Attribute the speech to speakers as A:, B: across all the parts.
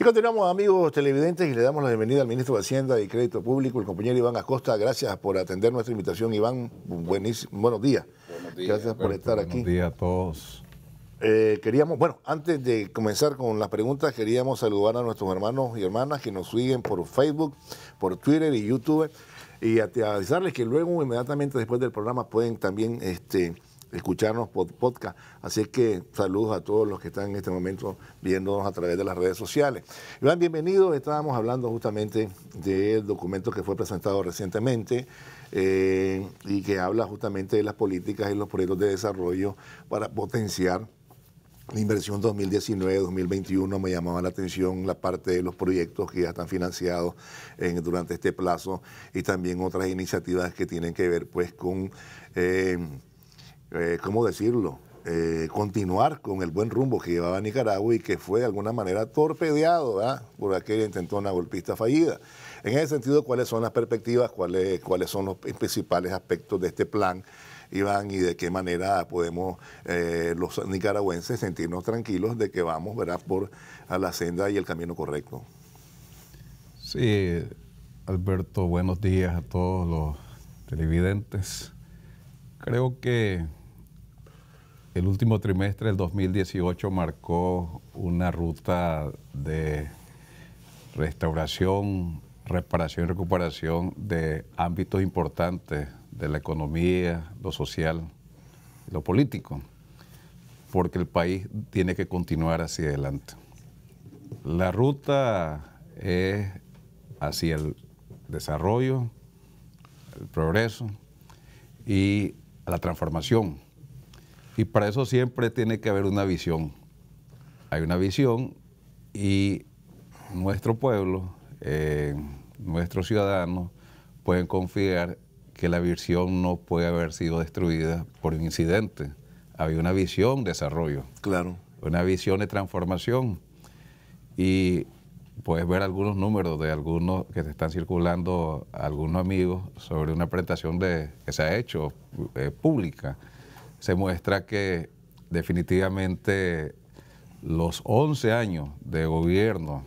A: Y continuamos, amigos televidentes, y le damos la bienvenida al ministro de Hacienda y Crédito Público, el compañero Iván Acosta. Gracias por atender nuestra invitación, Iván. Buenos días.
B: Buenos días.
A: Gracias por estar aquí.
C: Buenos días a todos.
A: Antes de comenzar con las preguntas, queríamos saludar a nuestros hermanos y hermanas que nos siguen por Facebook, por Twitter y YouTube, y avisarles que luego, inmediatamente después del programa, pueden también escucharnos por podcast. Así que saludos a todos los que están en este momento viéndonos a través de las redes sociales. Iván, bienvenido. Estábamos hablando justamente del documento que fue presentado recientemente y que habla justamente de las políticas y los proyectos de desarrollo para potenciar la inversión 2019-2021. Me llamaba la atención la parte de los proyectos que ya están financiados durante este plazo, y también otras iniciativas que tienen que ver pues con ¿cómo decirlo? Continuar con el buen rumbo que llevaba Nicaragua y que fue de alguna manera torpedeado, ¿verdad?, por aquella intentona golpista fallida. En ese sentido, ¿cuáles son las perspectivas, cuáles son los principales aspectos de este plan, Iván, y de qué manera podemos los nicaragüenses sentirnos tranquilos de que vamos, ¿verdad?, a la senda y el camino correcto?
C: Sí, Alberto, buenos días a todos los televidentes. Creo que el último trimestre del 2018 marcó una ruta de restauración, reparación y recuperación de ámbitos importantes de la economía, lo social, lo político, porque el país tiene que continuar hacia adelante. La ruta es hacia el desarrollo, el progreso y la transformación. Y para eso siempre tiene que haber una visión. Hay una visión y nuestro pueblo, nuestros ciudadanos pueden confiar que la visión no puede haber sido destruida por un incidente. Había una visión de desarrollo,
A: claro,
C: una visión de transformación. Y puedes ver algunos números de algunos que te están circulando, algunos amigos, sobre una presentación que se ha hecho pública. Se muestra que definitivamente los 11 años de gobierno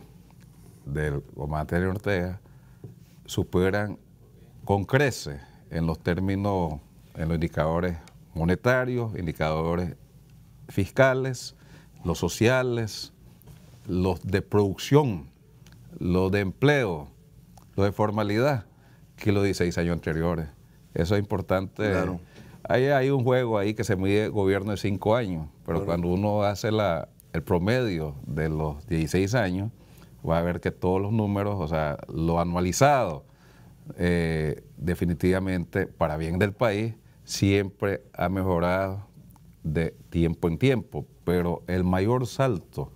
C: del comandante Daniel Ortega superan con creces en los términos, en los indicadores monetarios, indicadores fiscales, los sociales, los de producción, los de empleo, los de formalidad, que los 16 años anteriores. Eso es importante.
A: Claro.
C: Hay un juego ahí que se mide gobierno de 5 años, pero claro, cuando uno hace el promedio de los 16 años, va a ver que todos los números, o sea, lo anualizado, definitivamente, para bien del país, siempre ha mejorado de tiempo en tiempo, pero el mayor salto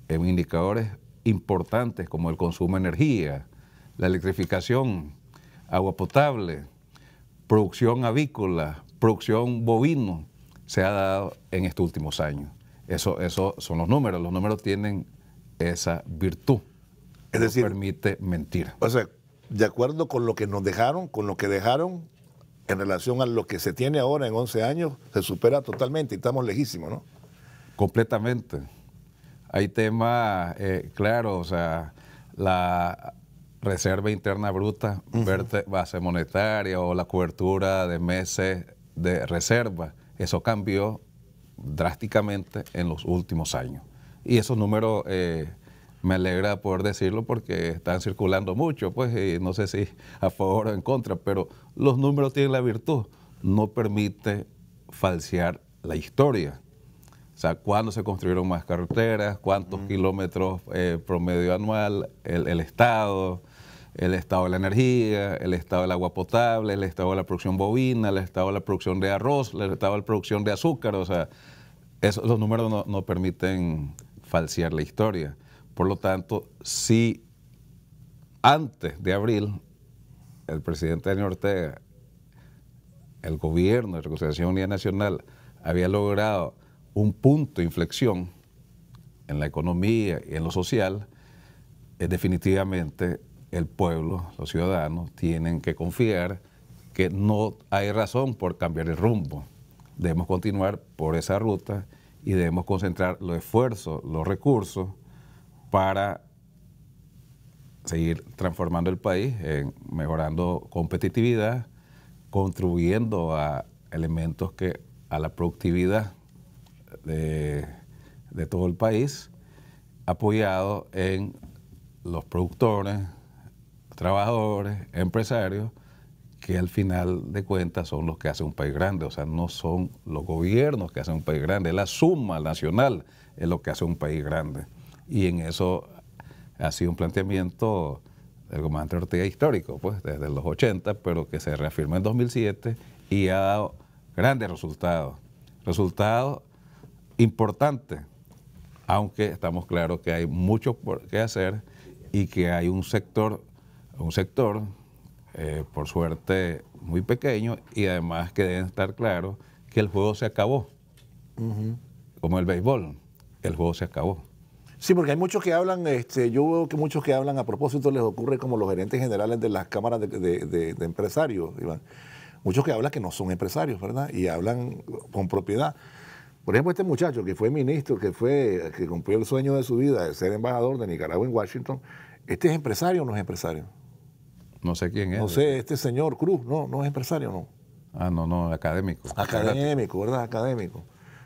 C: en indicadores importantes como el consumo de energía, la electrificación, agua potable, producción avícola, producción bovino, se ha dado en estos últimos años. Eso son los números tienen esa virtud,
A: es decir,
C: no permite mentir.
A: O sea, de acuerdo con lo que nos dejaron, con lo que dejaron, en relación a lo que se tiene ahora en 11 años, se supera totalmente y estamos lejísimos, ¿no?
C: Completamente. Hay temas, claro, o sea, la reserva interna bruta, base monetaria o la cobertura de meses de reserva, eso cambió drásticamente en los últimos años. Y esos números me alegra poder decirlo porque están circulando mucho, pues, y no sé si a favor o en contra, pero los números tienen la virtud, no permite falsear la historia. O sea, cuándo se construyeron más carreteras, cuántos kilómetros promedio anual, el estado de la energía, el estado del agua potable, el estado de la producción bovina, el estado de la producción de arroz, el estado de la producción de azúcar. O sea, los números no permiten falsear la historia. Por lo tanto, si antes de abril el presidente Daniel Ortega, el gobierno de Reconciliación Unida Nacional, había logrado un punto de inflexión en la economía y en lo social, definitivamente el pueblo, los ciudadanos, tienen que confiar que no hay razón por cambiar el rumbo. Debemos continuar por esa ruta y debemos concentrar los esfuerzos, los recursos para seguir transformando el país, mejorando competitividad, contribuyendo a elementos que a la productividad de todo el país, apoyado en los productores, trabajadores, empresarios, que al final de cuentas son los que hacen un país grande. O sea, no son los gobiernos que hacen un país grande, es la suma nacional es lo que hace un país grande. Y en eso ha sido un planteamiento del comandante Ortega histórico, pues desde los 80, pero que se reafirmó en 2007 y ha dado grandes resultados. Resultados importantes, aunque estamos claros que hay mucho que hacer y que hay un sector por suerte muy pequeño, y además que deben estar claros que el juego se acabó. Como el béisbol, el juego se acabó.
A: Sí, porque hay muchos que hablan, yo veo que muchos que hablan, a propósito les ocurre como los gerentes generales de las cámaras de empresarios, Iván. Muchos que hablan que no son empresarios, ¿verdad? Y hablan con propiedad. Por ejemplo, este muchacho que fue ministro, que cumplió el sueño de su vida de ser embajador de Nicaragua en Washington, ¿este es empresario o no es empresario?
C: No sé quién es.
A: No sé, este señor Cruz, no es empresario, no.
C: Ah, no, académico.
A: Académico, ¿verdad? Académico.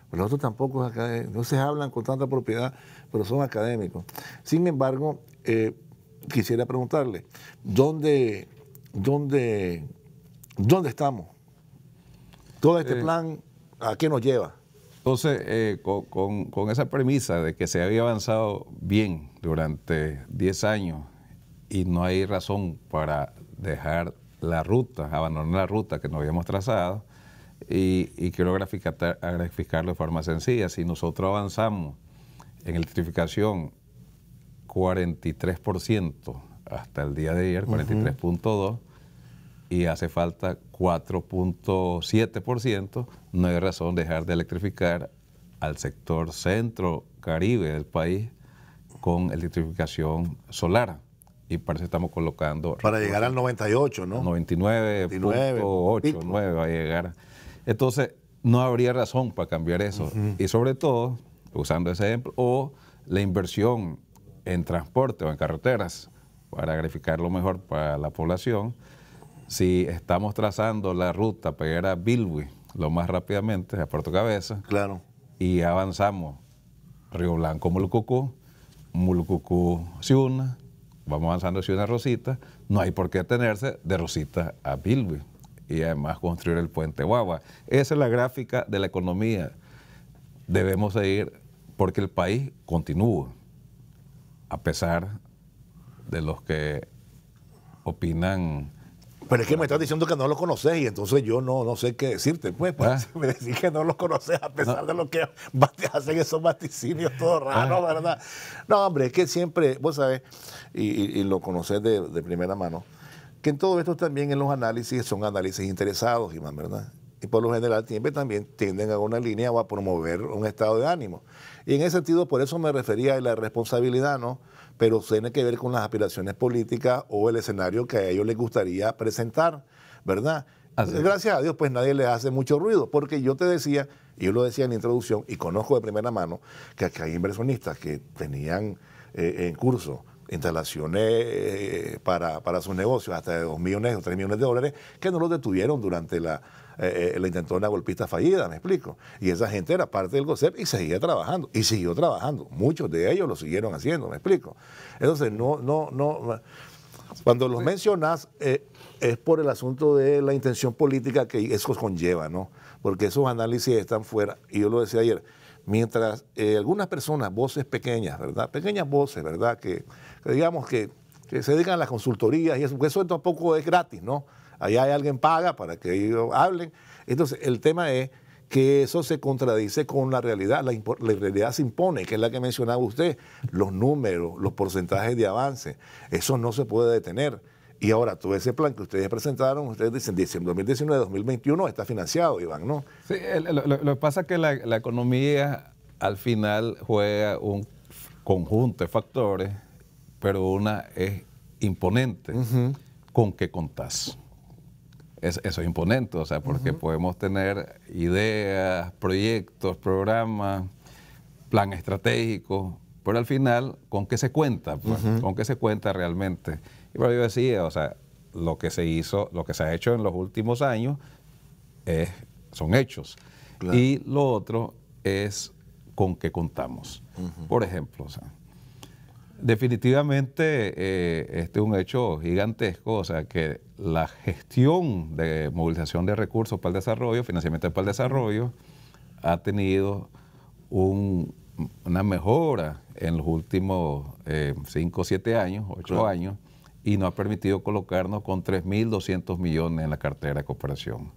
A: Pero los otros tampoco es académico. No se hablan con tanta propiedad, pero son académicos. Sin embargo, quisiera preguntarle, ¿dónde estamos? Todo este plan, ¿a qué nos lleva?
C: Entonces, con esa premisa de que se había avanzado bien durante 10 años y no hay razón para dejar la ruta, abandonar la ruta que nos habíamos trazado, y quiero graficarlo de forma sencilla. Si nosotros avanzamos en electrificación 43% hasta el día de ayer, 43.2%, y hace falta 4.7%, no hay razón de dejar de electrificar al sector centro-caribe del país con electrificación solar. Y para eso estamos colocando...
A: Para llegar al 98, ¿no?
C: 99.8, 9 va a llegar. Entonces, no habría razón para cambiar eso. Y sobre todo, usando ese ejemplo, o la inversión en transporte o en carreteras, para graficarlo mejor para la población. Si estamos trazando la ruta para llegar a Bilwi lo más rápidamente, a Puerto Cabeza,
A: claro,
C: y avanzamos Río Blanco, Mulucucú, Ciuna, vamos avanzando Ciuna Rosita, no hay por qué detenerse de Rosita a Bilwi, y además construir el puente Guagua. Esa es la gráfica de la economía. Debemos seguir porque el país continúa, a pesar de los que opinan.
A: Pero es que me estás diciendo que no lo conoces y entonces yo no sé qué decirte, pues. Me decís que no lo conoces a pesar de lo que hacen esos vaticinios todos raros, ¿verdad? No, hombre, es que siempre, vos sabés, y lo conoces de primera mano, que en todo esto también en los análisis son análisis interesados, Iván, ¿verdad? Y por lo general siempre también tienden a una línea o a promover un estado de ánimo. Y en ese sentido, por eso me refería a la responsabilidad, ¿no? Pero tiene que ver con las aspiraciones políticas o el escenario que a ellos les gustaría presentar, ¿verdad? Gracias a Dios, pues nadie les hace mucho ruido, porque yo te decía, y yo lo decía en la introducción, y conozco de primera mano, que aquí hay inversionistas que tenían en curso instalaciones para sus negocios hasta de 2 millones o 3 millones de dólares, que no los detuvieron durante la intentona golpista fallida, me explico. Y esa gente era parte del GOSEP y seguía trabajando, y siguió trabajando. Muchos de ellos lo siguieron haciendo, me explico. Entonces, cuando los mencionas, es por el asunto de la intención política que eso conlleva, ¿no? Porque esos análisis están fuera, y yo lo decía ayer, mientras algunas personas, voces pequeñas, ¿verdad? Pequeñas voces, ¿verdad? Que digamos que se dedican a las consultorías y eso, porque eso tampoco es gratis, ¿no? Allá hay alguien paga para que ellos hablen. Entonces, el tema es que eso se contradice con la realidad. La realidad se impone, que es la que mencionaba usted, los números, los porcentajes de avance. Eso no se puede detener. Y ahora, todo ese plan que ustedes presentaron, ustedes dicen, 2019, 2021 está financiado, Iván, ¿no?
C: Sí, lo que pasa es que la economía al final juega un conjunto de factores, pero una es imponente. ¿Con qué contás? Eso es imponente, o sea, porque podemos tener ideas, proyectos, programas, plan estratégico, pero al final, ¿con qué se cuenta? Pues? ¿Con qué se cuenta realmente? Y bueno, yo decía, o sea, lo que se hizo, lo que se ha hecho en los últimos años son hechos.
A: Claro.
C: Y lo otro es con qué contamos. Por ejemplo, o sea, definitivamente este es un hecho gigantesco, o sea, que la gestión de movilización de recursos para el desarrollo, financiamiento para el desarrollo, ha tenido una mejora en los últimos 5 o 7 años, 8 años, y nos ha permitido colocarnos con 3.200 millones en la cartera de cooperación.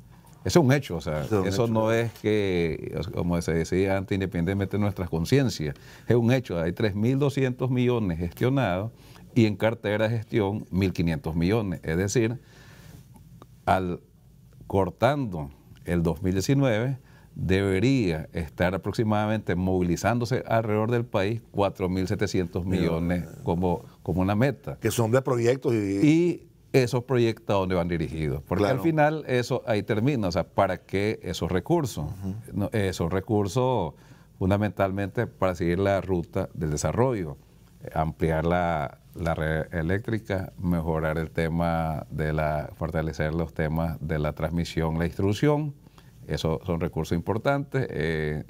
C: Eso es un hecho, o sea, eso no es que, como se decía antes, independientemente de nuestras conciencias, es un hecho, hay 3.200 millones gestionados y en cartera de gestión 1.500 millones, es decir, cortando el 2019, debería estar aproximadamente movilizándose alrededor del país 4.700 millones como una meta.
A: Que son de proyectos
C: y esos proyectos a dónde van dirigidos. Porque al final eso ahí termina. O sea, ¿para qué esos recursos? Esos recursos fundamentalmente para seguir la ruta del desarrollo, ampliar la red eléctrica, mejorar el tema fortalecer los temas de la transmisión, la distribución. Esos son recursos importantes.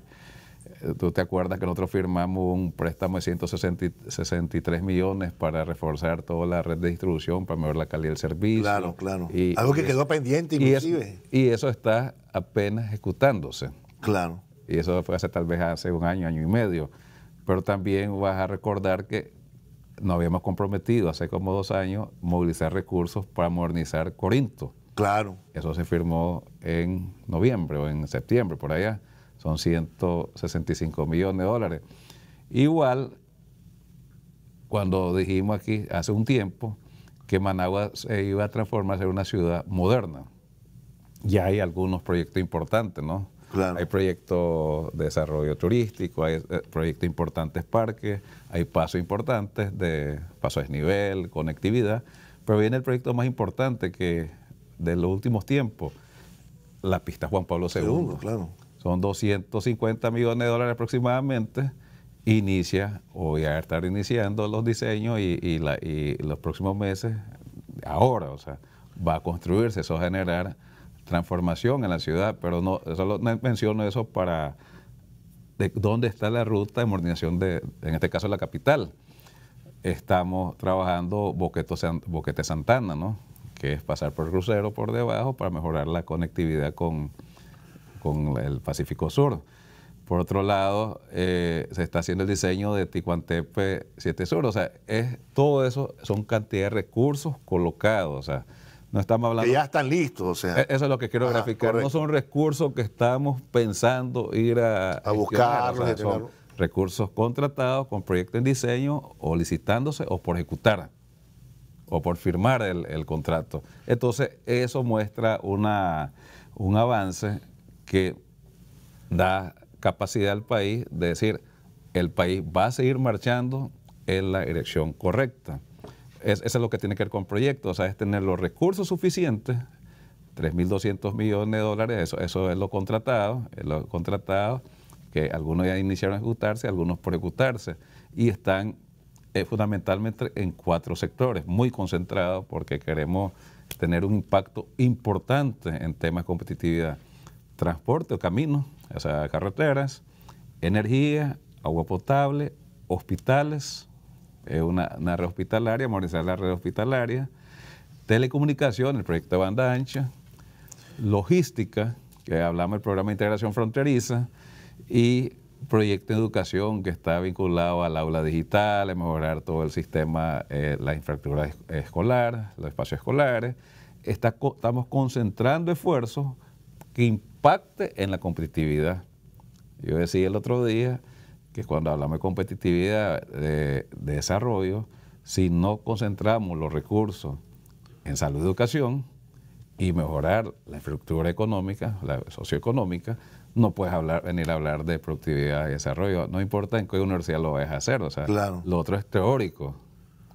C: Tú te acuerdas que nosotros firmamos un préstamo de 163 millones para reforzar toda la red de distribución, para mejorar la calidad del servicio.
A: Claro, claro. Algo que quedó pendiente inclusive.
C: Y eso está apenas ejecutándose.
A: Claro.
C: Y eso fue tal vez hace un año, año y medio. Pero también vas a recordar que nos habíamos comprometido hace como 2 años movilizar recursos para modernizar Corinto.
A: Claro.
C: Eso se firmó en noviembre o en septiembre, por allá. Son 165 millones de dólares. Igual, cuando dijimos aquí hace un tiempo que Managua se iba a transformarse en una ciudad moderna, ya hay algunos proyectos importantes, ¿no?
A: Claro.
C: Hay proyectos de desarrollo turístico, hay proyectos importantes parques, hay pasos importantes de paso a desnivel, conectividad, pero viene el proyecto más importante que de los últimos tiempos, la pista Juan Pablo II.
A: Claro.
C: Son 250 millones de dólares aproximadamente. Inicia, o voy a estar iniciando los diseños y los próximos meses, ahora, o sea, va a construirse, eso va a generar transformación en la ciudad, pero no, solo menciono eso para de dónde está la ruta de modernización en este caso, la capital. Estamos trabajando Boquete Santana, ¿no? Que es pasar por el crucero por debajo para mejorar la conectividad con el Pacífico Sur. Por otro lado, se está haciendo el diseño de Ticuantepe 7 Sur. O sea, todo eso son cantidad de recursos colocados. O sea, no estamos hablando...
A: Que ya están listos, o sea.
C: Eso es lo que quiero graficar. Correcto. No son recursos que estamos pensando ir a
A: buscar.
C: O sea, son recursos contratados con proyectos en diseño o licitándose o por ejecutar o por firmar el contrato. Entonces, eso muestra un avance que da capacidad al país de decir, el país va a seguir marchando en la dirección correcta. Eso es lo que tiene que ver con proyectos, o sea, es tener los recursos suficientes, 3.200 millones de dólares, eso es lo contratado, que algunos ya iniciaron a ejecutarse, algunos por ejecutarse, y están fundamentalmente en 4 sectores, muy concentrados, porque queremos tener un impacto importante en temas de competitividad. Transporte o caminos, o sea, carreteras, energía, agua potable, hospitales, una red hospitalaria, modernizar la red hospitalaria, telecomunicación, el proyecto de banda ancha, logística, que hablamos del programa de integración fronteriza, y proyecto de educación que está vinculado al aula digital, a mejorar todo el sistema, la infraestructura escolar, los espacios escolares. Estamos concentrando esfuerzos que impacte en la competitividad. Yo decía el otro día que cuando hablamos de competitividad, de desarrollo, si no concentramos los recursos en salud y educación y mejorar la infraestructura económica, la socioeconómica, no puedes venir a hablar de productividad y desarrollo. No importa en qué universidad lo vayas a hacer, o sea, claro, lo otro es teórico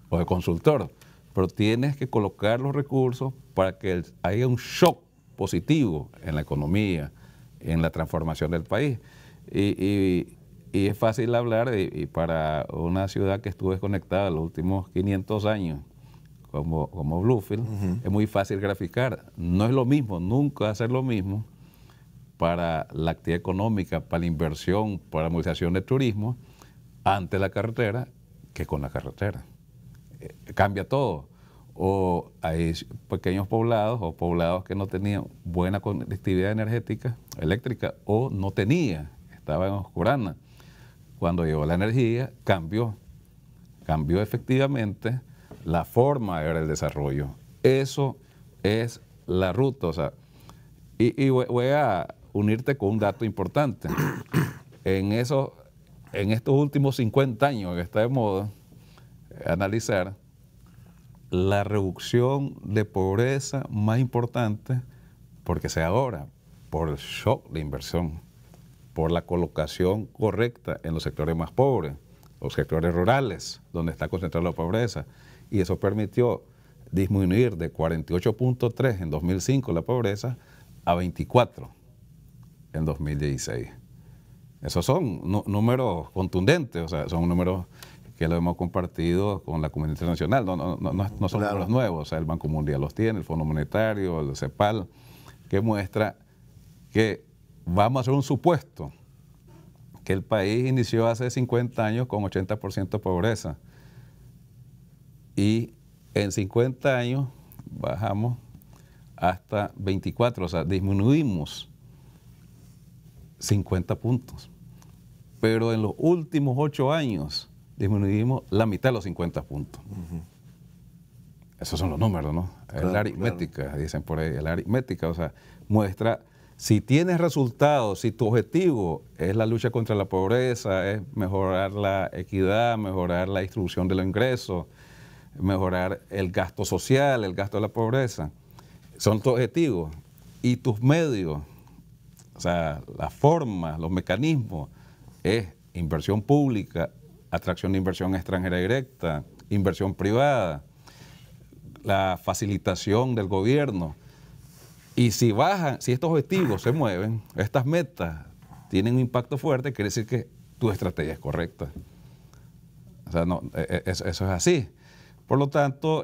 C: o de consultor, pero tienes que colocar los recursos para que haya un shock positivo en la economía, en la transformación del país. Y Y es fácil hablar, y para una ciudad que estuvo desconectada los últimos 500 años, como Bluefield, es muy fácil graficar. No es lo mismo, nunca va a ser lo mismo para la actividad económica, para la inversión, para la movilización de turismo, ante la carretera que con la carretera. Cambia todo. O hay pequeños poblados o poblados que no tenían buena conectividad energética, eléctrica, o no tenía, estaba en oscurana. Cuando llegó la energía, cambió efectivamente la forma de ver el desarrollo. Eso es la ruta. O sea, y voy a unirte con un dato importante. En estos últimos 50 años que está de moda analizar la reducción de pobreza más importante, porque se ahora por el shock de inversión, por la colocación correcta en los sectores más pobres, los sectores rurales, donde está concentrada la pobreza, y eso permitió disminuir de 48.3 en 2005 la pobreza a 24 en 2016. Esos son números contundentes, o sea, son números que lo hemos compartido con la comunidad internacional, no son números nuevos, o sea, el Banco Mundial los tiene, el Fondo Monetario, el CEPAL, que muestra que vamos a hacer un supuesto, que el país inició hace 50 años con 80% de pobreza, y en 50 años bajamos hasta 24, o sea, disminuimos 50 puntos. Pero en los últimos 8 años disminuimos la mitad de los 50 puntos. Esos son los números, ¿no? Claro, es la aritmética, claro. Dicen por ahí, la aritmética, o sea, muestra, si tienes resultados, si tu objetivo es la lucha contra la pobreza, es mejorar la equidad, mejorar la distribución de los ingresos, mejorar el gasto social, el gasto de la pobreza, son tus objetivos, y tus medios, o sea, la forma, los mecanismos, es inversión pública, atracción de inversión extranjera directa, inversión privada, la facilitación del gobierno. Y si bajan, si estos objetivos se mueven, estas metas tienen un impacto fuerte, quiere decir que tu estrategia es correcta. O sea, no, eso es así. Por lo tanto,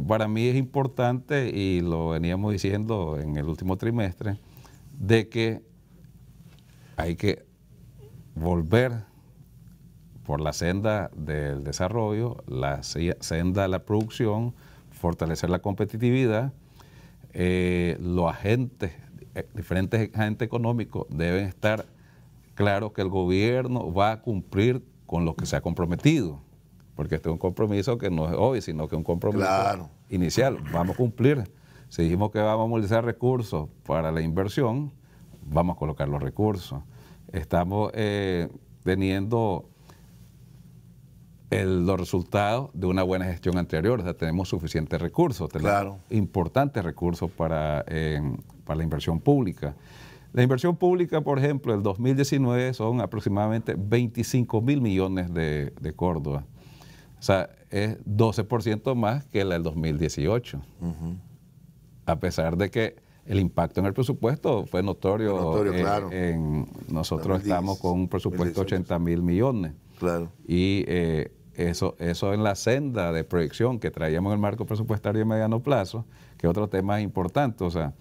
C: para mí es importante, y lo veníamos diciendo en el último trimestre, de que hay que volver por la senda del desarrollo, la senda de la producción, fortalecer la competitividad. Los agentes, diferentes agentes económicos deben estar claros que el gobierno va a cumplir con lo que se ha comprometido, porque este es un compromiso que no es hoy, sino que es un compromiso inicial. Vamos a cumplir. Si dijimos que vamos a movilizar recursos para la inversión, vamos a colocar los recursos. Estamos teniendo los resultados de una buena gestión anterior, o sea, tenemos suficientes recursos, tenemos importantes recursos para la inversión pública. La inversión pública, por ejemplo, el 2019 son aproximadamente 25.000 millones de Córdoba. O sea, es 12% más que la del 2018. A pesar de que el impacto en el presupuesto fue notorio, claro. Nosotros estamos con un presupuesto de 80.000 millones. Claro. Y eso en la senda de proyección que traíamos en el marco presupuestario de mediano plazo, que es otro tema importante. O sea,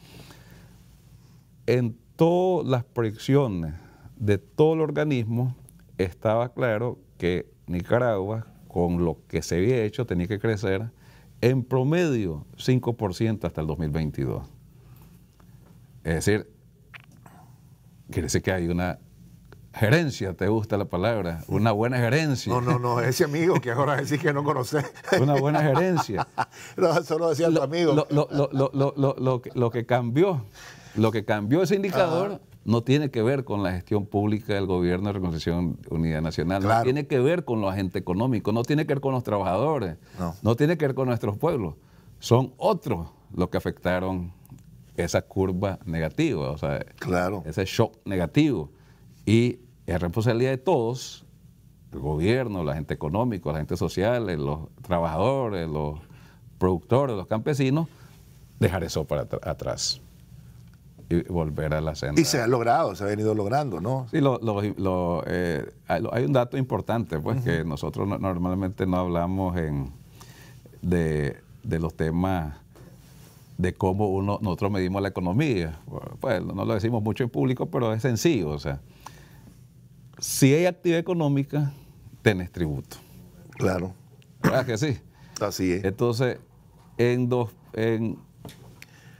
C: en todas las proyecciones de todo el organismo estaba claro que Nicaragua, con lo que se había hecho, tenía que crecer en promedio 5% hasta el 2022. Es decir, quiere decir que hay una gerencia, ¿te gusta la palabra? Una buena gerencia.
A: No, ese amigo que ahora decís que no conoces.
C: Una buena gerencia.
A: No, solo decía tu amigo.
C: Lo que cambió ese indicador no tiene que ver con la gestión pública del gobierno de Reconciliación Unidad Nacional, no tiene que ver con los agentes económicos, no tiene que ver con los trabajadores, no tiene que ver con nuestros pueblos. Son otros los que afectaron esa curva negativa, o sea, ese shock negativo. Y es responsabilidad de todos, el gobierno, los agentes económicos, los agentes sociales, los trabajadores, los productores, los campesinos, dejar eso para atrás. y volver a la senda.
A: Y se ha logrado, se ha venido logrando, ¿no?
C: Sí, hay un dato importante, pues, que nosotros normalmente no hablamos de los temas de cómo nosotros medimos la economía. Pues no lo decimos mucho en público, pero es sencillo. O sea, si hay actividad económica, tenés tributo.
A: Claro.
C: ¿Verdad que sí?
A: Así es.
C: Entonces,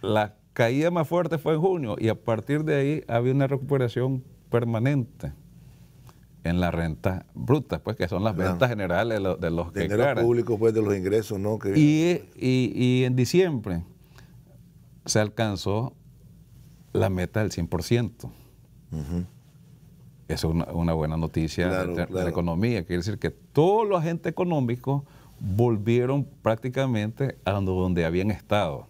C: la caída más fuerte fue en junio y a partir de ahí había una recuperación permanente en la renta bruta, pues, que son las ventas generales de los que
A: dinero público, pues, de los ingresos, ¿no?
C: Y en diciembre se alcanzó la meta del 100%. Eso es una buena noticia de la economía. Quiere decir que todos los agentes económicos volvieron prácticamente a donde habían estado.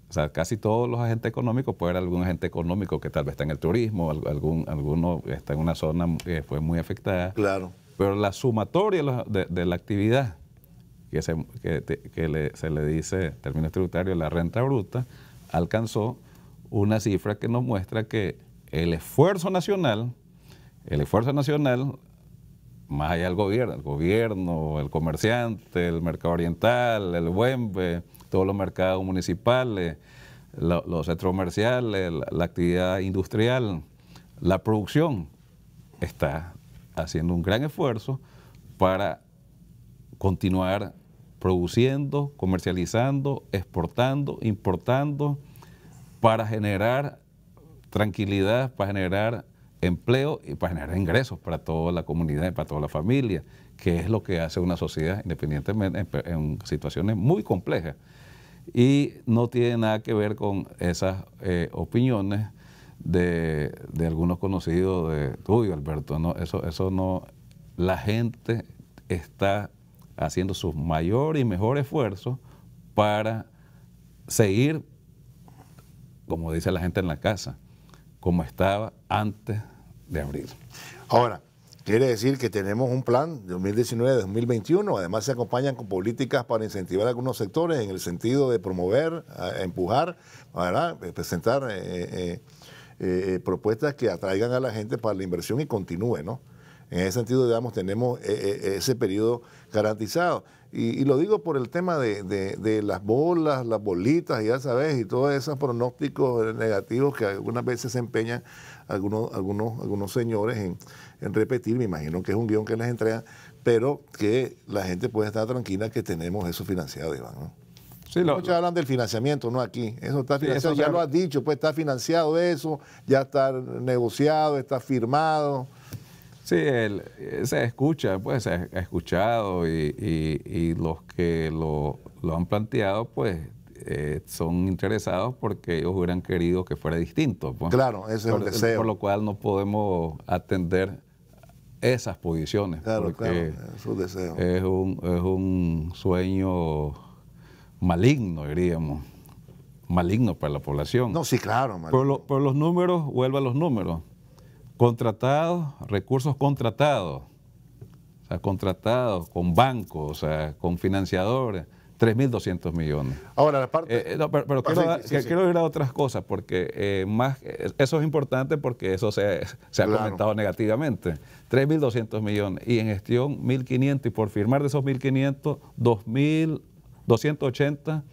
C: O sea, casi todos los agentes económicos, puede haber algún agente económico que tal vez está en el turismo, alguno está en una zona que fue muy afectada.
A: Claro.
C: Pero la sumatoria de la actividad, que se le dice, términos tributarios, la renta bruta, alcanzó una cifra que nos muestra que el esfuerzo nacional, más allá del gobierno, el comerciante, el mercado oriental, el BUEMBE, todos los mercados municipales, los centros comerciales, la actividad industrial, la producción, está haciendo un gran esfuerzo para continuar produciendo, comercializando, exportando, importando, para generar tranquilidad, para generar empleo y para generar ingresos para toda la comunidad y para toda la familia, que es lo que hace una sociedad independientemente en situaciones muy complejas. Y no tiene nada que ver con esas opiniones de algunos conocidos de tuyo, Alberto. No, eso no. La gente está haciendo su mayor y mejor esfuerzo para seguir, como dice la gente en la casa, como estaba antes de abril. Ahora,
A: quiere decir que tenemos un plan de 2019-2021, además se acompañan con políticas para incentivar a algunos sectores en el sentido de promover, empujar, ¿verdad? Presentar propuestas que atraigan a la gente para la inversión y continúe, ¿no? En ese sentido, digamos, tenemos ese periodo garantizado. Y lo digo por el tema de las bolas, las bolitas, ya sabes, y todos esos pronósticos negativos que algunas veces se empeñan algunos señores en repetir. Me imagino que es un guión que les entregan, pero que la gente puede estar tranquila que tenemos eso financiado, Iván, ¿no? Sí, muchos hablan del financiamiento, ¿no? Aquí. Eso está financiado, sí, eso ya lo has dicho, pues está financiado eso, ya está negociado, está firmado.
C: Sí, se escucha, pues se ha escuchado y los que lo han planteado, pues son interesados porque ellos hubieran querido que fuera distinto. Pues.
A: Claro, ese es el deseo.
C: Por lo cual no podemos atender esas posiciones.
A: Claro,
C: porque
A: claro, es su deseo.
C: Es un sueño maligno, diríamos. Maligno para la población.
A: No, sí, claro.
C: Por los números, vuelvo a los números. Contratados, recursos contratados, o sea, contratados con bancos, o sea, con financiadores, 3.200 millones.
A: Ahora, la parte...
C: pero quiero ir a otras cosas, porque eso es importante porque eso se ha comentado negativamente. 3.200 millones y en gestión 1.500 y por firmar de esos 1.500, 2.280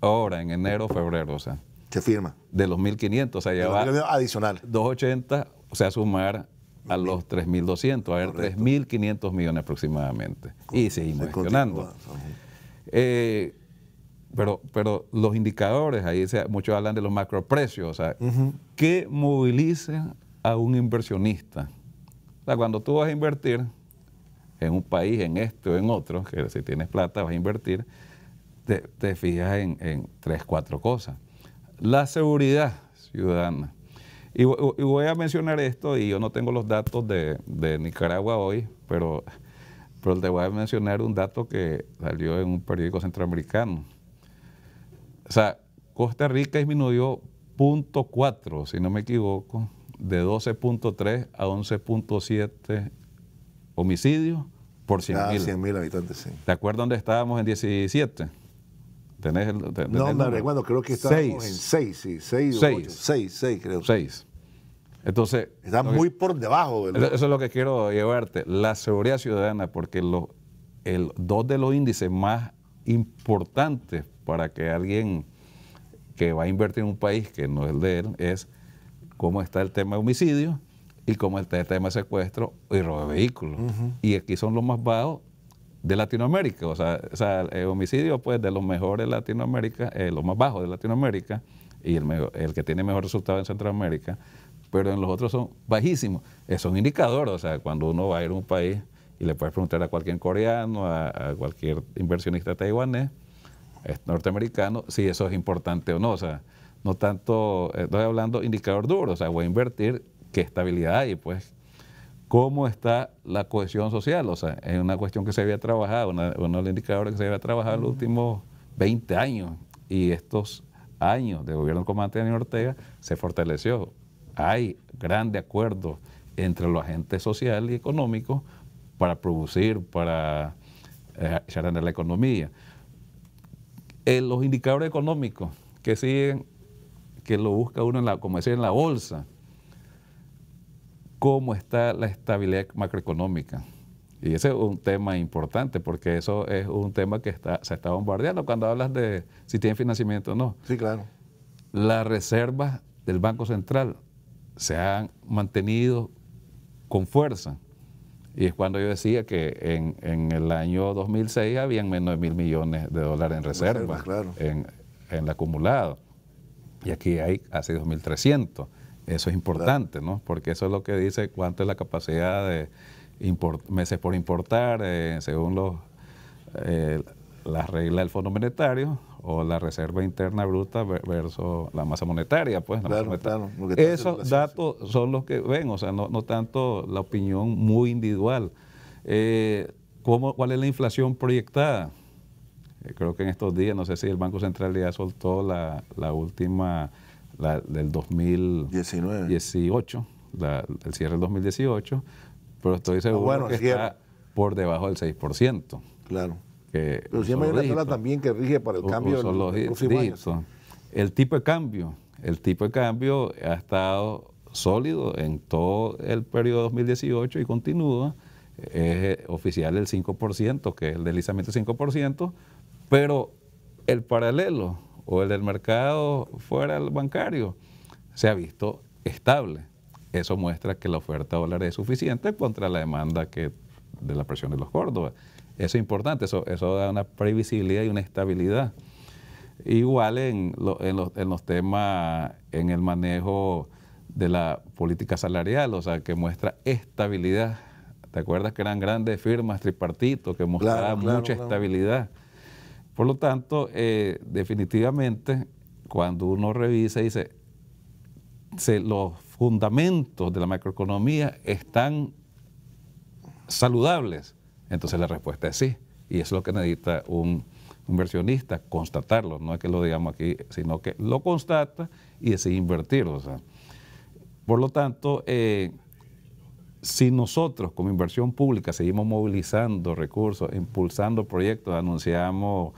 C: ahora en enero, febrero, o sea.
A: ¿Qué firma?
C: De los 1.500, o sea, ya va
A: adicional.
C: 280, o sea, sumar a los 3.200, a ver, 3.500 millones aproximadamente. Y seguimos gestionando. Pero los indicadores, ahí muchos hablan de los macroprecios, o sea, ¿qué moviliza a un inversionista? O sea, cuando tú vas a invertir en un país, en este o en otro, que si tienes plata vas a invertir, te fijas en 3, 4 cosas. La seguridad ciudadana. Y voy a mencionar esto, y yo no tengo los datos de Nicaragua hoy, pero te voy a mencionar un dato que salió en un periódico centroamericano. O sea, Costa Rica disminuyó 0.4, si no me equivoco, de 12.3 a 11.7 homicidios por 100.000.
A: 100.000 habitantes, sí.
C: ¿Te acuerdas dónde estábamos en 17? ¿Tenés
A: No,
C: el
A: me
C: número?
A: recuerdo, creo que estábamos en 6, sí, 6 o 8. 6, creo.
C: 6. Entonces,
A: Está muy por debajo.
C: eso es lo que quiero llevarte. La seguridad ciudadana, porque dos de los índices más importantes para que alguien que va a invertir en un país que no es el de él es cómo está el tema de homicidio y cómo está el tema de secuestro y robo de vehículos. Y aquí son los más bajos de Latinoamérica. O sea, el homicidio, pues, de los mejores de Latinoamérica, los más bajos de Latinoamérica, y el que tiene mejor resultado en Centroamérica, pero en los otros son bajísimos. Es un indicador, o sea, cuando uno va a ir a un país y le puedes preguntar a cualquier coreano, a cualquier inversionista taiwanés, norteamericano, si eso es importante o no. O sea, no tanto, estoy hablando indicador duro, o sea, voy a invertir, qué estabilidad hay, pues, cómo está la cohesión social. O sea, es una cuestión que se había trabajado, uno de los indicadores que se había trabajado en los últimos 20 años, y estos años de gobierno del comandante Daniel Ortega se fortaleció. Hay grande acuerdo entre los agentes sociales y económicos para producir, para echar a andar la economía. Los indicadores económicos que siguen, que lo busca uno, como decía, en la bolsa, cómo está la estabilidad macroeconómica. Y ese es un tema importante, porque eso es un tema que se está bombardeando cuando hablas de si tiene financiamiento o no.
A: Sí, claro.
C: Las reservas del Banco Central se han mantenido con fuerza. Y es cuando yo decía que en el año 2006 habían menos de $1.000 millones en reservas,
A: claro,
C: en el acumulado. Y aquí hay casi 2.300. Eso es importante, claro, ¿no? Porque eso es lo que dice cuánto es la capacidad de meses por importar, según las reglas del Fondo Monetario, o la reserva interna bruta versus la masa monetaria, pues.
A: Claro, claro.
C: Esos datos son los que ven, o sea, no tanto la opinión muy individual. ¿Cuál es la inflación proyectada? Creo que en estos días, no sé si el Banco Central ya soltó la última, del 2018, el cierre del 2018, pero estoy seguro que está por debajo del 6%.
A: Claro. Pero siempre hay una tabla también que rige para el cambio de los próximos años.
C: El tipo de cambio ha estado sólido en todo el periodo 2018 y continúa. Es oficial el 5%, que es el deslizamiento del 5%, pero el paralelo o el del mercado fuera del bancario se ha visto estable. Eso muestra que la oferta de dólares es suficiente contra la demanda de la presión de los Córdoba. Eso es importante, eso da una previsibilidad y una estabilidad. Igual en los temas, en el manejo de la política salarial, o sea, que muestra estabilidad. ¿Te acuerdas que eran grandes firmas tripartitos que mostraban mucha estabilidad? Por lo tanto, definitivamente, cuando uno revisa y dice, los fundamentos de la macroeconomía están saludables, entonces la respuesta es sí. Y eso es lo que necesita un inversionista, constatarlo. No es que lo digamos aquí, sino que lo constata y decide invertir. O sea. Por lo tanto, si nosotros como inversión pública seguimos movilizando recursos, impulsando proyectos, anunciamos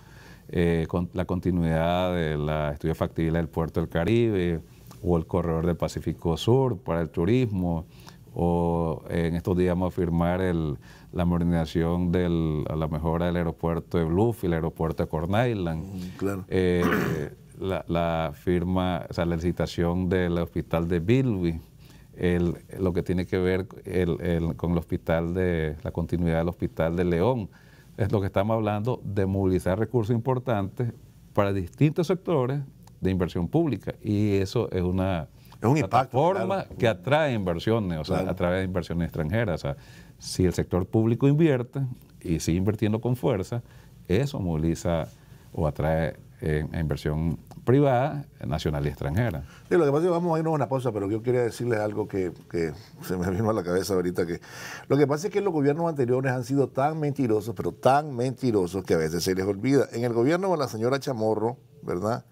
C: con la continuidad de la estudio de factibilidad del Puerto del Caribe o el Corredor del Pacífico Sur para el turismo, o en estos días vamos a firmar la modernización a la mejora del aeropuerto de Bluefield, el aeropuerto de Corn Island,
A: claro.
C: la firma, o sea, la licitación del hospital de Bilby, lo que tiene que ver con el hospital la continuidad del hospital de León. Es lo que estamos hablando de movilizar recursos importantes para distintos sectores de inversión pública, y eso es una plataforma que atrae inversiones, o sea, a través de inversiones extranjeras. O sea, si el sector público invierte y sigue invirtiendo con fuerza, eso moviliza o atrae a inversión privada, nacional y extranjera.
A: Sí, lo que pasa es que vamos a irnos a una pausa, pero yo quería decirles algo que se me vino a la cabeza ahorita. Lo que pasa es que los gobiernos anteriores han sido tan mentirosos, pero tan mentirosos, que a veces se les olvida. En el gobierno de la señora Chamorro, ¿verdad?,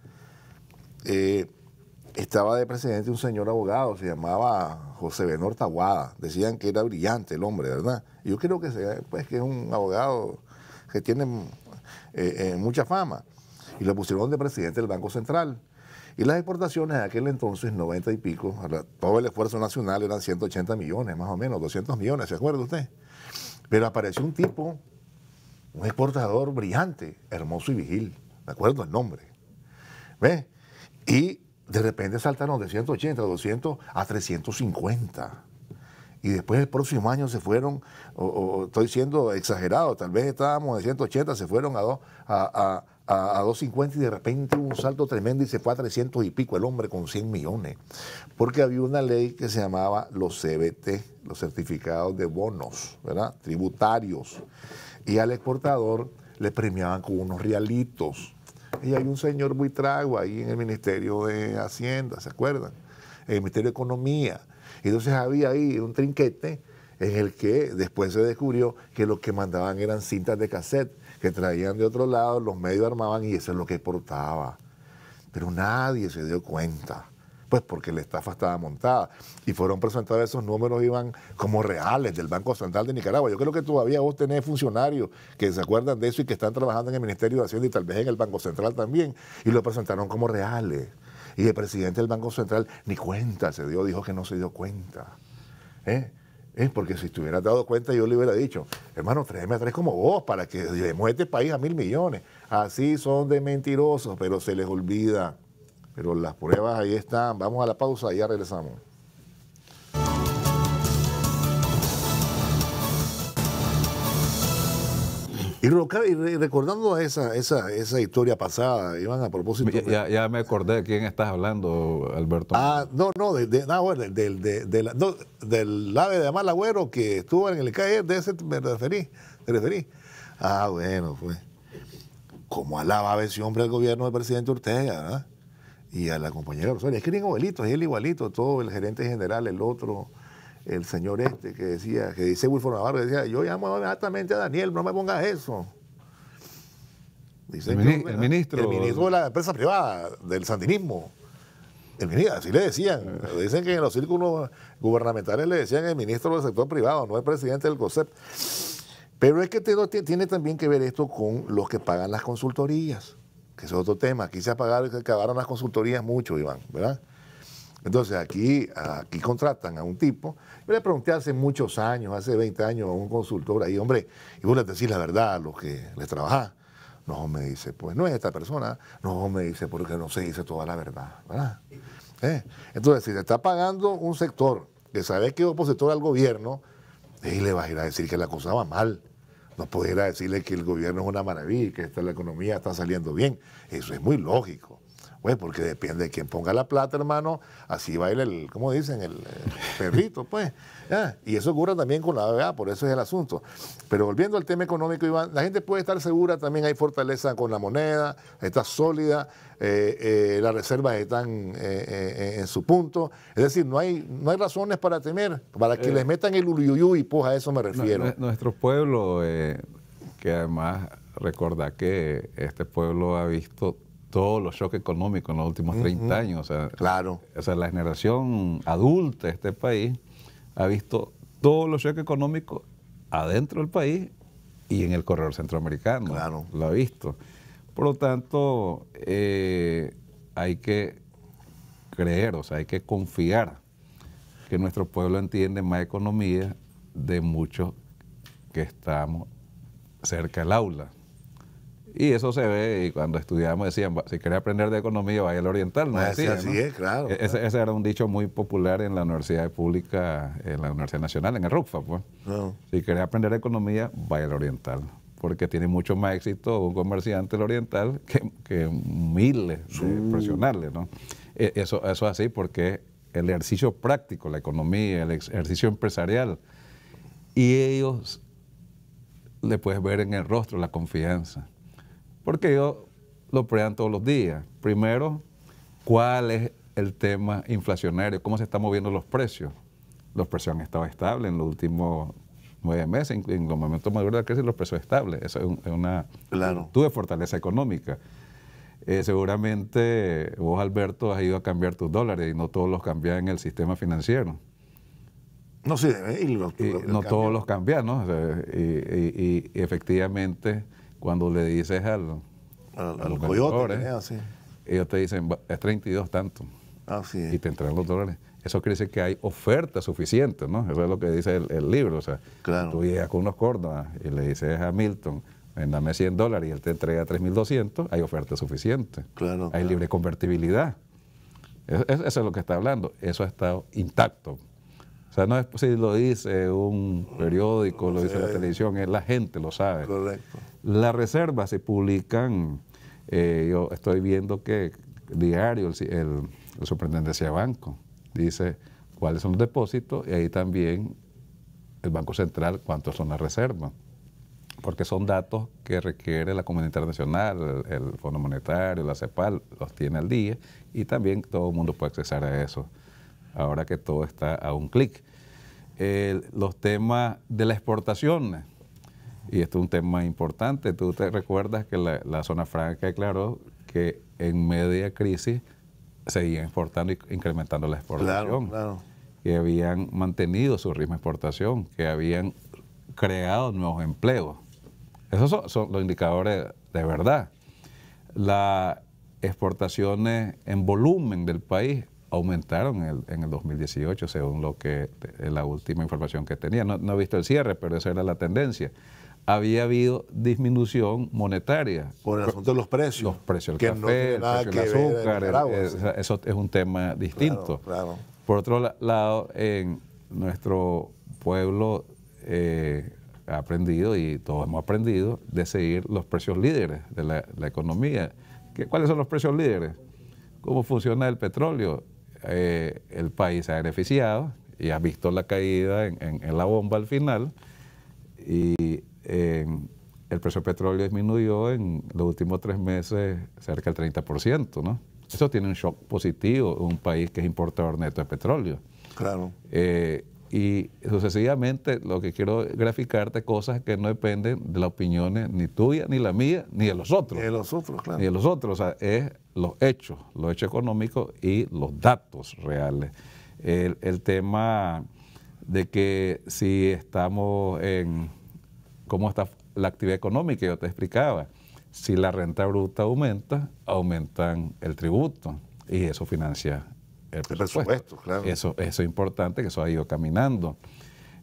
A: estaba de presidente un señor abogado, se llamaba José Benor Taboada. Decían que era brillante el hombre, ¿verdad? Y yo creo que es un abogado que tiene mucha fama. y lo pusieron de presidente del Banco Central. Y las exportaciones en aquel entonces, 90 y pico, todo el esfuerzo nacional eran 180 millones, más o menos, 200 millones, ¿se acuerda usted? Pero apareció un tipo, un exportador brillante, Hermoso y Vigil, me acuerdo el nombre, ¿ves? Y de repente saltaron de 180, 200 a 350. Y después el próximo año se fueron, estoy siendo exagerado, tal vez estábamos de 180, se fueron a 250 y de repente hubo un salto tremendo y se fue a 300 y pico el hombre con 100 millones. Porque había una ley que se llamaba los CBT, los certificados de bonos, ¿verdad? Tributarios. Y al exportador le premiaban con unos realitos. Y hay un señor Buitrago ahí en el Ministerio de Hacienda, ¿se acuerdan? En el Ministerio de Economía. Entonces había ahí un trinquete en el que después se descubrió que lo que mandaban eran cintas de cassette que traían de otro lado, los medios armaban y eso es lo que exportaba. Pero nadie se dio cuenta, pues porque la estafa estaba montada. Y fueron presentados esos números, iban como reales del Banco Central de Nicaragua. Yo creo que todavía vos tenés funcionarios que se acuerdan de eso y que están trabajando en el Ministerio de Hacienda y tal vez en el Banco Central también, y lo presentaron como reales. Y el presidente del Banco Central ni cuenta se dio, dijo que no se dio cuenta. Porque si te hubieras dado cuenta yo le hubiera dicho, hermano, tráeme a tres como vos para que llevemos este país a 1.000 millones. Así son de mentirosos, pero se les olvida. Pero las pruebas ahí están. Vamos a la pausa y ya regresamos. Y recordando esa historia pasada, Iván, a propósito...
C: Ya me acordé de quién estás hablando, Alberto.
A: Del ave de Amal Agüero que estuvo en el CAE, de ese me referí. Ah, bueno, pues. ¿Cómo alababa ese hombre al gobierno del presidente Ortega, ¿verdad? Y a la compañera Rosario. Es que eran igualitos, él igualito, todo, el gerente general, el otro... El señor que dice Wilford Navarro, decía, yo llamo inmediatamente a Daniel, no me pongas eso. Dice
C: el ministro
A: de la empresa privada, del sandinismo. El ministro, así le decían. Dicen que en los círculos gubernamentales le decían el ministro del sector privado, no el presidente del COSEP. Pero es que tiene también que ver esto con los que pagan las consultorías, que es otro tema. Aquí se acabaron las consultorías mucho, Iván, ¿verdad? Entonces aquí contratan a un tipo. Yo le pregunté hace muchos años, hace 20 años, a un consultor ahí, hombre, y vos le decís la verdad a los que les trabajás. No, me dice, pues no es esta persona. No, me dice, porque no se dice toda la verdad, ¿verdad? Entonces, si te está pagando un sector que sabe que es opositor al gobierno, y le vas a ir a decir que la cosa va mal. No puedes ir a decirle que el gobierno es una maravilla, que la economía está saliendo bien. Eso es muy lógico. Pues porque depende de quién ponga la plata, hermano, así baila ¿cómo dicen? El perrito, pues. Y eso ocurre también con la ABA, por eso es el asunto. Pero volviendo al tema económico, Iván, la gente puede estar segura, también hay fortaleza con la moneda, está sólida, las reservas están en su punto. Es decir, no hay razones para temer, para que les metan el uyuyuy, pues a eso me refiero.
C: Nuestro pueblo, que además recordá que este pueblo ha visto todos los choques económicos en los últimos 30 años. O sea,
A: claro.
C: O sea, la generación adulta de este país ha visto todos los choques económicos adentro del país y en el corredor centroamericano.
A: Claro.
C: Lo ha visto. Por lo tanto, hay que creer, o sea, hay que confiar que nuestro pueblo entiende más economía de muchos que estamos cerca del aula. Y eso se ve, y cuando estudiamos decían, si querés aprender de economía, vaya al oriental, ¿no?
A: Así es, claro.
C: Ese era un dicho muy popular en la Universidad Pública, en la Universidad Nacional, en el RUCFA, pues. No. Si querés aprender de economía, vaya al oriental, porque tiene mucho más éxito un comerciante del oriental que miles de profesionales, ¿no? Eso es así porque el ejercicio práctico, la economía, el ejercicio empresarial, y ellos le puedes ver en el rostro la confianza. Porque ellos lo prueban todos los días. Primero, ¿cuál es el tema inflacionario? ¿Cómo se están moviendo los precios? Los precios han estado estables en los últimos 9 meses. En los momentos más duros de la crisis, los precios estables. Eso es una virtud de fortaleza económica. Seguramente vos, Alberto, has ido a cambiar tus dólares y no todos los cambias en el sistema financiero.
A: No, sí,
C: no todos los cambias, ¿no? O sea, y efectivamente, cuando le dices
A: al coyote, sí.
C: Ellos te dicen, es 32 tanto.
A: Así es.
C: Y te entregan los dólares. Eso quiere decir que hay oferta suficiente, ¿no? Eso es lo que dice el libro. O sea,
A: claro.
C: Tú llegas con unos Córdoba y le dices a Milton, dame $100 y él te entrega 3.200, hay oferta suficiente.
A: Claro,
C: hay libre convertibilidad. Eso es lo que está hablando. Eso ha estado intacto. O sea, no es si lo dice un periódico, lo dice la televisión, la gente lo sabe.
A: Correcto.
C: Las reservas se publican, yo estoy viendo que diario el Superintendencia de Banco dice cuáles son los depósitos y ahí también el Banco Central cuántos son las reservas, porque son datos que requiere la comunidad internacional, el Fondo Monetario, la CEPAL, los tiene al día y también todo el mundo puede acceder a eso, ahora que todo está a un clic. Los temas de la exportación, y esto es un tema importante, tú te recuerdas que la zona franca declaró que en media crisis seguían exportando y incrementando la exportación,
A: claro.
C: Que habían mantenido su ritmo de exportación, que habían creado nuevos empleos. Esos son los indicadores de verdad. Las exportaciones en volumen del país aumentaron en el 2018, según la última información que tenía. No he visto el cierre, pero esa era la tendencia. Había habido disminución monetaria.
A: Por el asunto de los precios.
C: Los precios del café, el precio del azúcar, eso es un tema distinto.
A: Claro.
C: Por otro lado, en nuestro pueblo ha aprendido, y todos hemos aprendido, de seguir los precios líderes de la economía. ¿Cuáles son los precios líderes? ¿Cómo funciona el petróleo? El país se ha beneficiado y ha visto la caída en la bomba al final, y el precio del petróleo disminuyó en los últimos 3 meses cerca del 30%, ¿no? Eso tiene un shock positivo en un país que es importador neto de petróleo.
A: Claro.
C: Y sucesivamente lo que quiero graficarte cosas que no dependen de las opiniones ni tuya, ni la mía, ni de los otros.
A: Ni de los otros, claro.
C: Ni de los otros, o sea, es los hechos económicos y los datos reales. El tema de que si estamos cómo está la actividad económica, yo te explicaba. Si la renta bruta aumenta, aumentan el tributo y eso financia el presupuesto.
A: Claro.
C: Eso es importante, que eso ha ido caminando.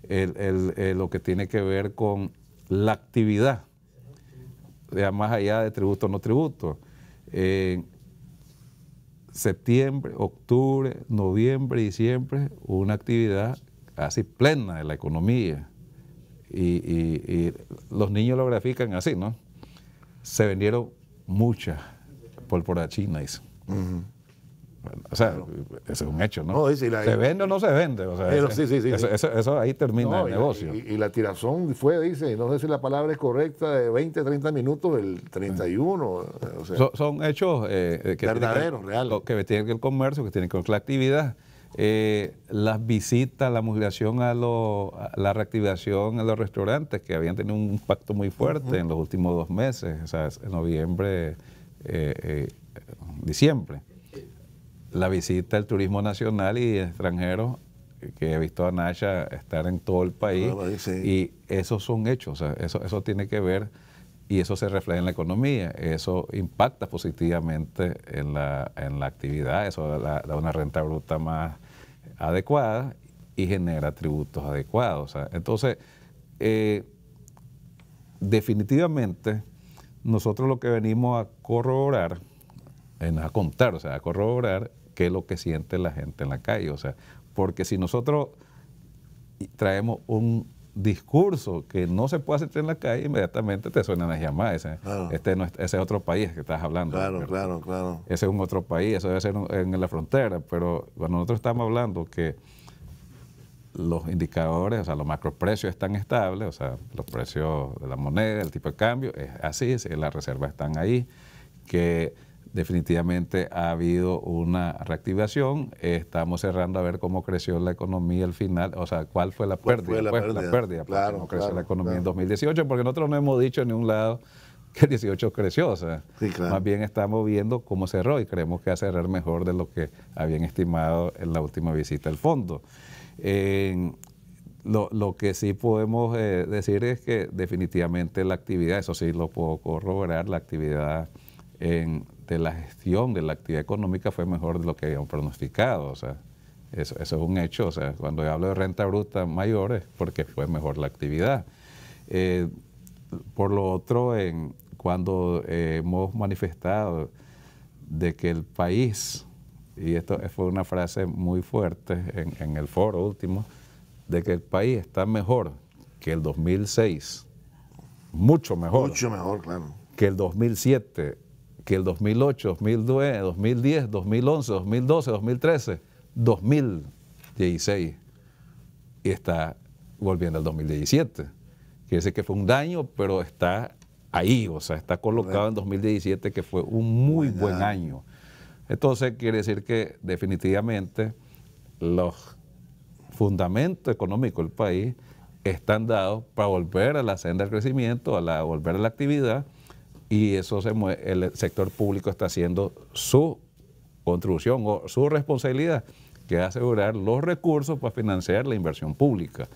C: Lo que tiene que ver con la actividad, ya más allá de tributo o no tributo. Septiembre, octubre, noviembre, diciembre, una actividad casi plena de la economía. Y los niños lo grafican así, ¿no? Se vendieron muchas pólvora china, dice. Bueno, o sea, ese es un hecho, ¿no? ¿Se vende o no se vende? O sea,
A: sí.
C: Eso ahí termina el negocio.
A: Y la tirazón fue, dice, no sé si la palabra es correcta, de 20, 30 minutos el 31. O sea,
C: son hechos
A: verdaderos, reales.
C: Que tienen que ver con el comercio, que tienen que ver con la actividad. Las visitas, la movilización la reactivación a los restaurantes, que habían tenido un impacto muy fuerte en los últimos 2 meses, o sea, en noviembre, diciembre. La visita al turismo nacional y extranjero, que he visto a Nasha estar en todo el país, y esos son hechos, o sea, eso tiene que ver, y eso se refleja en la economía, eso impacta positivamente en la actividad, eso da una renta bruta más adecuada y genera tributos adecuados. O sea, entonces, definitivamente, nosotros lo que venimos a corroborar, a contar, o sea, a corroborar qué es lo que siente la gente en la calle. O sea, porque si nosotros traemos un discurso que no se puede hacer en la calle, inmediatamente te suenan las llamadas. Claro. Ese es otro país que estás hablando.
A: Claro.
C: Ese es un otro país, eso debe ser en la frontera, pero cuando nosotros estamos hablando que los indicadores, o sea, los macroprecios están estables, o sea, los precios de la moneda, el tipo de cambio, es así, las reservas están ahí, que definitivamente ha habido una reactivación. Estamos cerrando a ver cómo creció la economía al final, o sea, cuál fue la pérdida. La pérdida,
A: claro,
C: cómo creció la economía en 2018, porque nosotros no hemos dicho en ningún lado que el 18 creció, o sea, más bien estamos viendo cómo cerró y creemos que va a cerrar mejor de lo que habían estimado en la última visita al fondo. Lo que sí podemos decir es que definitivamente la actividad, eso sí lo puedo corroborar, la actividad de la gestión de la actividad económica fue mejor de lo que habíamos pronosticado. O sea, eso es un hecho. O sea, cuando yo hablo de renta bruta mayor es porque fue mejor la actividad. Por lo otro, cuando hemos manifestado de que el país, y esto fue una frase muy fuerte en el foro último, de que el país está mejor que el 2006, mucho mejor.
A: Mucho mejor, claro.
C: Que el 2007, que el 2008, 2009, 2010, 2011, 2012, 2013, 2016. Y está volviendo al 2017. Quiere decir que fue un daño, pero está ahí, o sea, está colocado en 2017, que fue un muy buen año. Entonces, quiere decir que definitivamente los fundamentos económicos del país están dados para volver a la senda del crecimiento, volver a la actividad, y eso el sector público está haciendo su contribución o su responsabilidad, que es asegurar los recursos para financiar la inversión pública,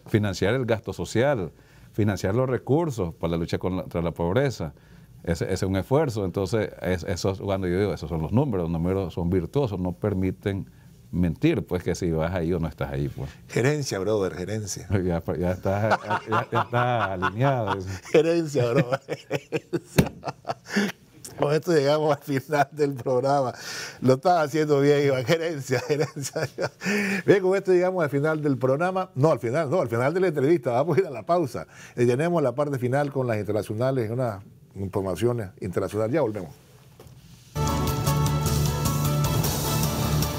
C: financiar el gasto social, financiar los recursos para la lucha contra la pobreza. Ese es un esfuerzo. Entonces, cuando yo digo, esos son los números son virtuosos, no permiten mentir, pues, que si vas ahí o no estás ahí, pues.
A: Gerencia, brother, gerencia.
C: Ya está alineado.
A: Gerencia, brother. Gerencia. Con esto llegamos al final del programa. Lo estás haciendo bien, Iván. Gerencia. Bien, con esto llegamos al final del programa. Al final de la entrevista. Vamos a ir a la pausa. Y tenemos la parte final con las internacionales, unas informaciones internacionales. Ya volvemos.